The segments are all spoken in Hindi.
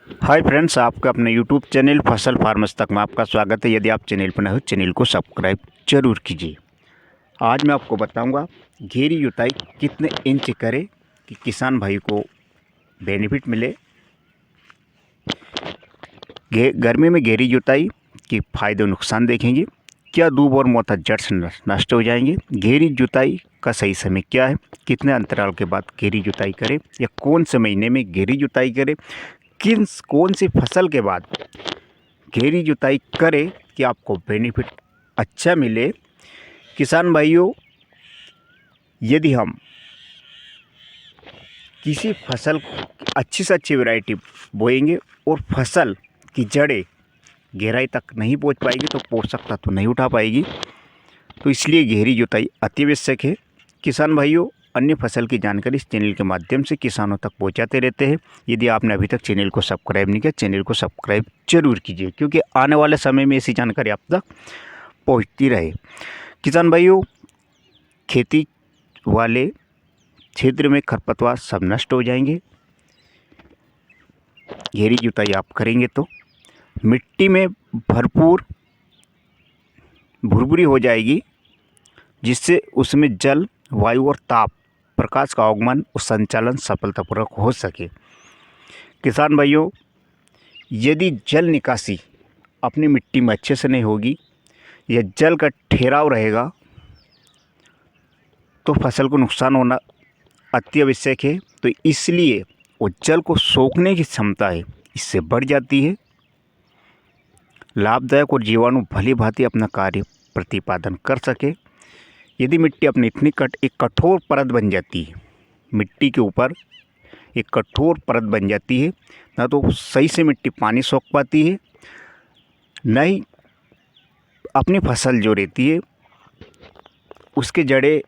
हाय फ्रेंड्स, आपका अपने यूट्यूब चैनल फसल फार्मर्स तक में आपका स्वागत है। यदि आप चैनल पर नए हो, चैनल को सब्सक्राइब जरूर कीजिए। आज मैं आपको बताऊंगा घेरी जुताई कितने इंच करें कि किसान भाई को बेनिफिट मिले। गर्मी में घेरी जुताई के फायदे और नुकसान देखेंगे। क्या दूब और मोथा जड़ से नष्ट हो जाएंगे? घेरी जुताई का सही समय क्या है? कितने अंतराल के बाद घेरी जुताई करें या कौन से महीने में घेरी जुताई करें? कौन सी फसल के बाद घेरी जुताई करें कि आपको बेनिफिट अच्छा मिले? किसान भाइयों, यदि हम किसी फसल अच्छी से अच्छी वैरायटी बोएंगे और फसल की जड़ें गहराई तक नहीं पहुंच पाएगी तो पोषक तत्व नहीं उठा पाएगी। तो इसलिए गहरी जुताई अति आवश्यक है। किसान भाइयों, अन्य फसल की जानकारी इस चैनल के माध्यम से किसानों तक पहुंचाते रहते हैं। यदि आपने अभी तक चैनल को सब्सक्राइब नहीं किया, चैनल को सब्सक्राइब जरूर कीजिए, क्योंकि आने वाले समय में ऐसी जानकारी आप तक पहुंचती रहे। किसान भाइयों, खेती वाले क्षेत्र में खरपतवार सब नष्ट हो जाएंगे गहरी जुताई आप करेंगे तो। मिट्टी में भरपूर भुरभुरी हो जाएगी, जिससे उसमें जल, वायु और ताप, प्रकाश का आगमन और संचालन सफलतापूर्वक हो सके। किसान भाइयों, यदि जल निकासी अपनी मिट्टी में अच्छे से नहीं होगी या जल का ठहराव रहेगा तो फसल को नुकसान होना अति आवश्यक है। तो इसलिए वो जल को सोखने की क्षमता है, इससे बढ़ जाती है। लाभदायक और जीवाणु भली भांति अपना कार्य प्रतिपादन कर सके। यदि मिट्टी अपनी इतनी एक कठोर परत बन जाती है, मिट्टी के ऊपर एक कठोर परत बन जाती है, ना तो सही से मिट्टी पानी सोख पाती है, न ही अपनी फसल जो रहती है उसके जड़ें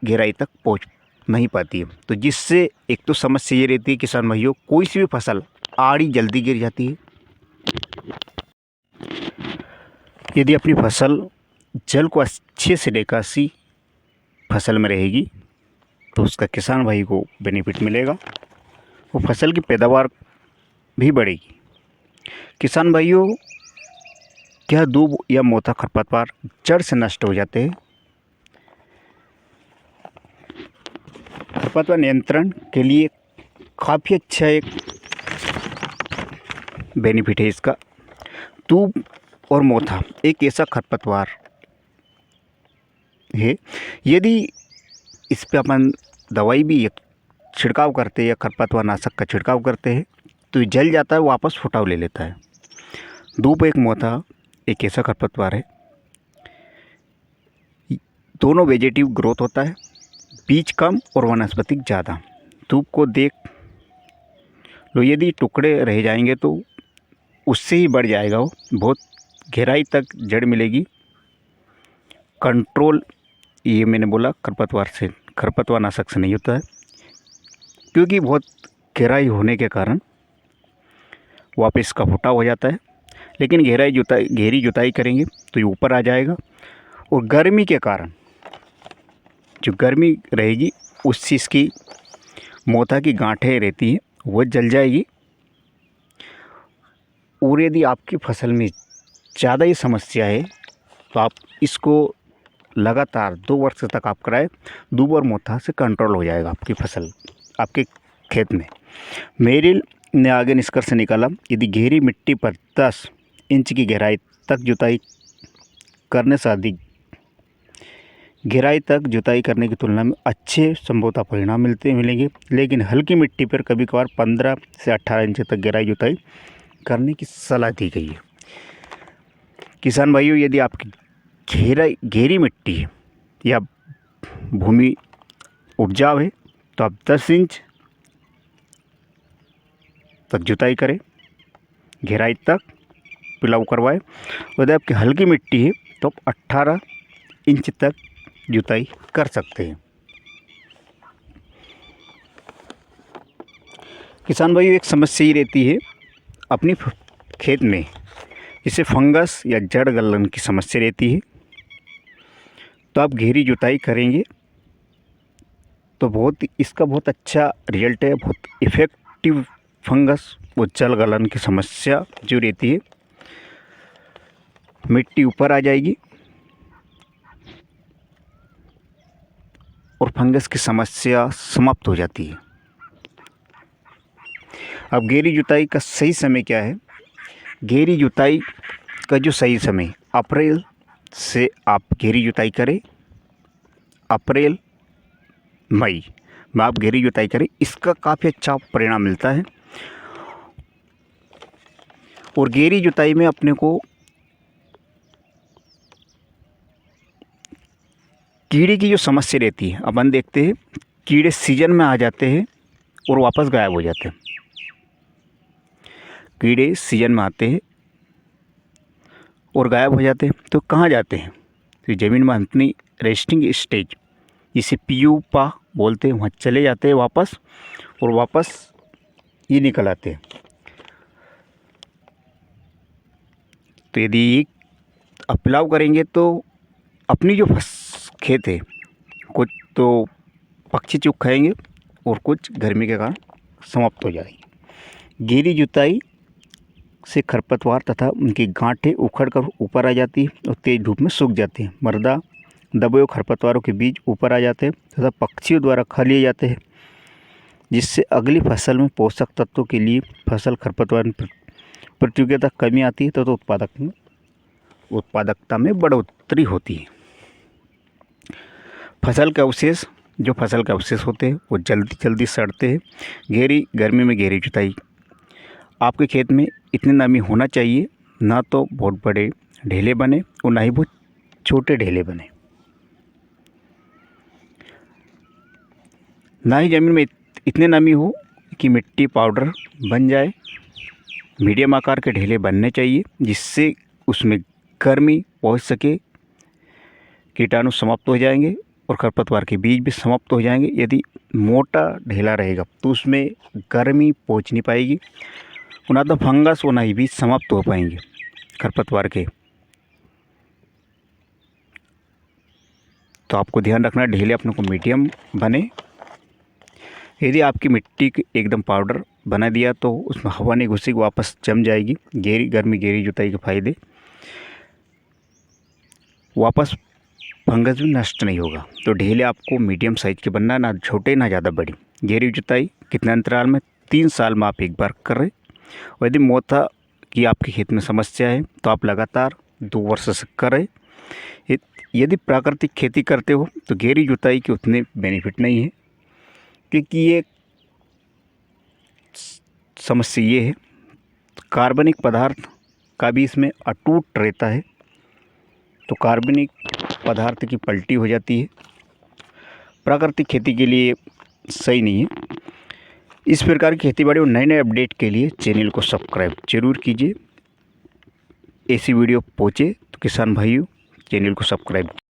गहराई तक पहुंच नहीं पाती है। तो जिससे एक तो समस्या ये रहती है किसान भाइयों, कोई सी भी फसल आड़ी जल्दी गिर जाती है। यदि अपनी फसल जल को अच्छे से निकासी फसल में रहेगी तो उसका किसान भाई को बेनिफिट मिलेगा, वो फसल की पैदावार भी बढ़ेगी। किसान भाइयों, क्या दूब या मोथा खरपतवार जड़ से नष्ट हो जाते हैं? खरपतवार नियंत्रण के लिए काफ़ी अच्छा एक बेनिफिट है इसका। दूब और मोथा एक ऐसा खरपतवार है, यदि इस पे अपन दवाई भी छिड़काव करते हैं या खरपतवार नाशक का छिड़काव करते हैं तो ये जल जाता है, वापस फुटाव ले लेता है। दूब एक मोथा एक ऐसा खरपतवार है, दोनों वेजिटेटिव ग्रोथ होता है, बीज कम और वनस्पतिक ज़्यादा। दूब को देख लो, यदि टुकड़े रह जाएंगे तो उससे ही बढ़ जाएगा, वो बहुत गहराई तक जड़ मिलेगी। कंट्रोल, ये मैंने बोला खरपतवार से, खरपतवार नाशक से नहीं होता है, क्योंकि बहुत गहराई होने के कारण वापस का फुटाव हो जाता है। लेकिन गहरी जुताई करेंगे तो ये ऊपर आ जाएगा। और गर्मी के कारण जो गर्मी रहेगी उससे इसकी मोथा की गांठें रहती हैं वो जल जाएगी। और यदि आपकी फसल में ज़्यादा ही समस्या है तो आप इसको लगातार 2 वर्ष तक आप कराएं, दूब और मोथा से कंट्रोल हो जाएगा आपकी फसल, आपके खेत में। मेरिल ने आगे निष्कर्ष निकाला, यदि गहरी मिट्टी पर 10 इंच की गहराई तक जुताई करने से अधिक गहराई तक जुताई करने की तुलना में अच्छे संभवतः परिणाम मिलेंगे। लेकिन हल्की मिट्टी पर कभी कभार 15 से 18 इंच तक गहराई जुताई करने की सलाह दी गई है। किसान भाइयों, यदि आपकी गहरी मिट्टी है या भूमि उपजाऊ है तो आप 10 इंच तक जुताई करें, गहराई तक पिलाव करवाएं। यदि आपकी हल्की मिट्टी है तो आप 18 इंच तक जुताई कर सकते हैं। किसान भाइयों, एक समस्या ही रहती है अपनी खेत में, इसे फंगस या जड़ गलन की समस्या रहती है। तो आप गहरी जुताई करेंगे तो इसका बहुत अच्छा रिजल्ट है, बहुत इफ़ेक्टिव फंगस वो जल गलन की समस्या जो रहती है, मिट्टी ऊपर आ जाएगी और फंगस की समस्या समाप्त हो जाती है। अब गहरी जुताई का सही समय क्या है? गहरी जुताई का जो सही समय, अप्रैल से आप गहरी जुताई करें। अप्रैल मई में आप गहरी जुताई करें, इसका काफ़ी अच्छा परिणाम मिलता है। और गहरी जुताई में अपने को कीड़े की जो समस्या रहती है, अपन देखते हैं कीड़े सीजन में आ जाते हैं और वापस गायब हो जाते हैं। कीड़े सीजन में आते हैं और गायब हो जाते हैं, तो कहाँ जाते हैं? तो ज़मीन में अपनी रेस्टिंग स्टेज, जिसे प्यूपा बोलते हैं, वहाँ चले जाते हैं वापस, और वापस ये निकल आते हैं। तो यदि अपलाव करेंगे तो अपनी जो खेत है, कुछ तो पक्षी चुग खाएंगे और कुछ गर्मी के कारण समाप्त हो जाएगी। गहरी जुताई से खरपतवार तथा उनकी गांठें उखड़ कर ऊपर आ जाती है और तेज धूप में सूख जाती हैं। मर्दा दबे हुए खरपतवारों के बीज ऊपर आ जाते हैं तथा पक्षियों द्वारा खा लिए जाते हैं, जिससे अगली फसल में पोषक तत्वों के लिए फसल खरपतवार में प्रतियोगिता कमी आती है तथा उत्पादकता में बढ़ोतरी होती है। फसल के अवशेष होते हैं वो जल्दी जल्दी सड़ते हैं। गर्मी में गहरी जुताई, आपके खेत में इतनी नमी होना चाहिए, ना तो बहुत बड़े ढेले बने और ना ही बहुत छोटे ढेले बने, ना ही ज़मीन में इतनी नमी हो कि मिट्टी पाउडर बन जाए। मीडियम आकार के ढेले बनने चाहिए, जिससे उसमें गर्मी पहुंच सके, कीटाणु समाप्त हो जाएंगे और खरपतवार के बीज भी समाप्त हो जाएंगे। यदि मोटा ढेला रहेगा तो उसमें गर्मी पहुंच नहीं पाएगी, ना तो फंगस और ना ही बीज समाप्त हो पाएंगे खरपतवार के। तो आपको ध्यान रखना, ढेले अपने को मीडियम बने। यदि आपकी मिट्टी एकदम पाउडर बना दिया तो उसमें हवा नहीं घुसेगी, वापस जम जाएगी। गहरी जुताई के फायदे, वापस फंगस भी नष्ट नहीं होगा। तो ढेले आपको मीडियम साइज के बनना, ना छोटे ना ज़्यादा बड़ी। गहरी जुताई कितने अंतराल में? 3 साल में आप एक बार करें। और यदि मोथा की आपके खेत में समस्या है तो आप लगातार 2 वर्ष से करें। यदि प्राकृतिक खेती करते हो तो गहरी जुताई के उतने बेनिफिट नहीं है, क्योंकि ये समस्या ये है, कार्बनिक पदार्थ का भी इसमें अटूट रहता है, तो कार्बनिक पदार्थ की पलटी हो जाती है। प्राकृतिक खेती के लिए सही नहीं है। इस प्रकार की खेतीबाड़ी और नए नए अपडेट के लिए चैनल को सब्सक्राइब जरूर कीजिए। ऐसी वीडियो पहुँचे तो किसान भाइयों चैनल को सब्सक्राइब